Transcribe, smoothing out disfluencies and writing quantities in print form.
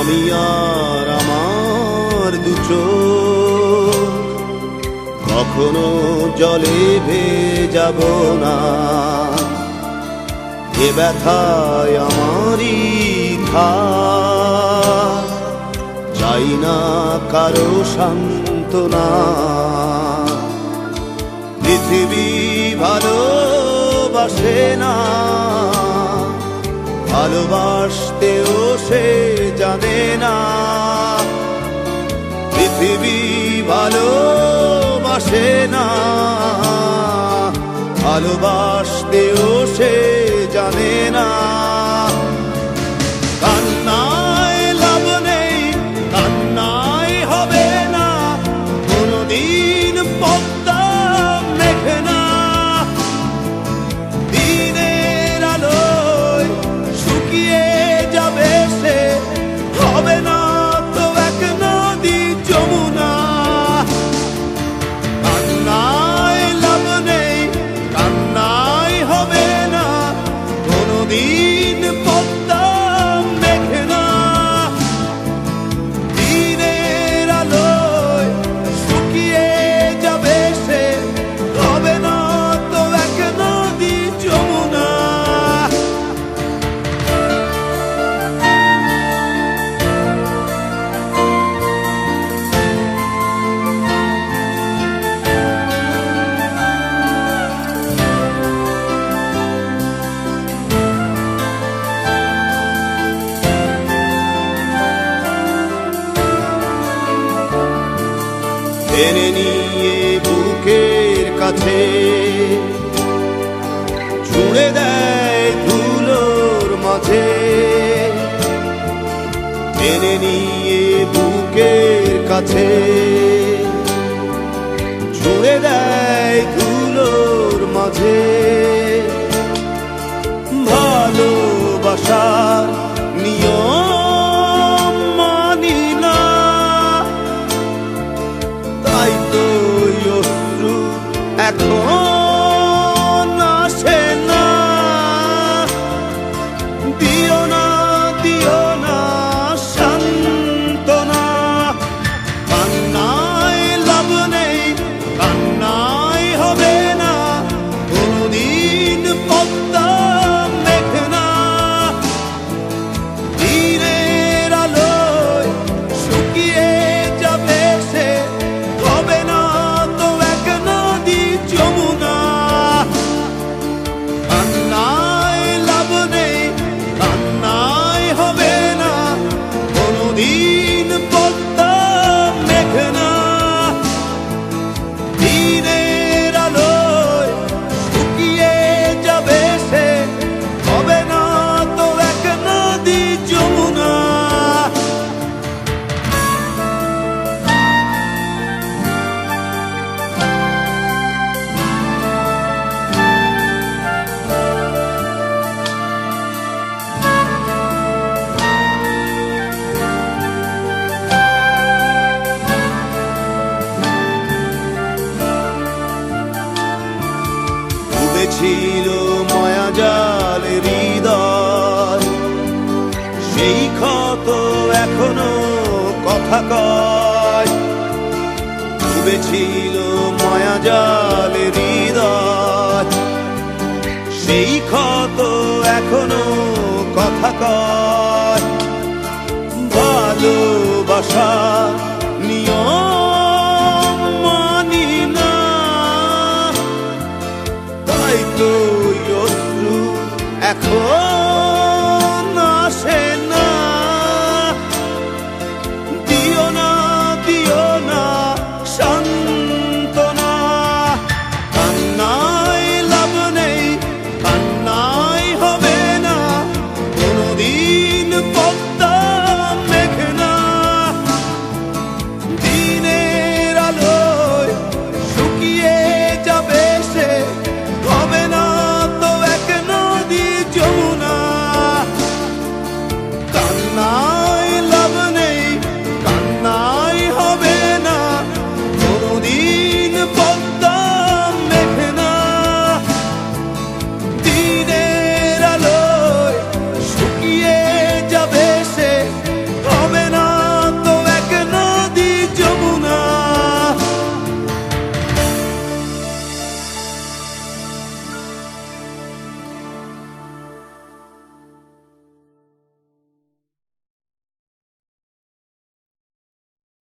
আমি আর আমার দু চোখ কখনো জলে ভেজাব না। এ ব্যথায় আমারই থাক, চাই না কারো সান্ত্বনা। পৃথিবী ভালোবাসে না, ভালোবাসতেও সে জানে না। পৃথিবী ভালোবাসে না, ভালোবাসতেও সে জানে না। কান্নায় লাভ নেই, কান্নায় হবে না, কোনদিন পদ্মা মেঘে না। দিনের আলোয় শুকিয়ে যাবে সে, হবে না তো এক নদী যমুনা। কান্নায় লাভ নেই, কান্নায় হবে না, কোনদিন পদ্মা মেঘে না। দিনের আলোয় শুকিয়ে যাবে সে, হবে না তো এক নদী যমুনা। টেনে নিয়ে বুকের কাছে ছুঁড়ে দেয় ধুলোর মাঝে। টেনে নিয়ে বুকের কাছে ছুঁড়ে দেয় ধুলোর মাঝে। ভালোবাসার নিয়ম মানি না, তাই তো অশ্রু এখন আসে না। দিও না, দিও না সান্ত্বনা। কান্নায় লাভ নেই, কান্নায় হবে না, কোনদিন পদ্মা মেঘে না। দিনের আলোয় শুকিয়ে যাবে সে, হবে না তো এক নদী যমুনা। কান্নায় লাভ নেই, কান্নায় হবে না, কোনদিন পদ্মা মেঘে না। দিনের আলোয় শুকিয়ে যাবে সে, হবে না তো এক নদী যমুনা। ডুবেছিল মায়াজাল হৃদয়, সেই ক্ষত এখনো কথা কয়। ডুবেছিল মায়াজাল হৃদয়, সেই ক্ষত এখনো কথা কয়। ভালোবাসা নিয়ম মানি না, তাই তো অশ্রু এখন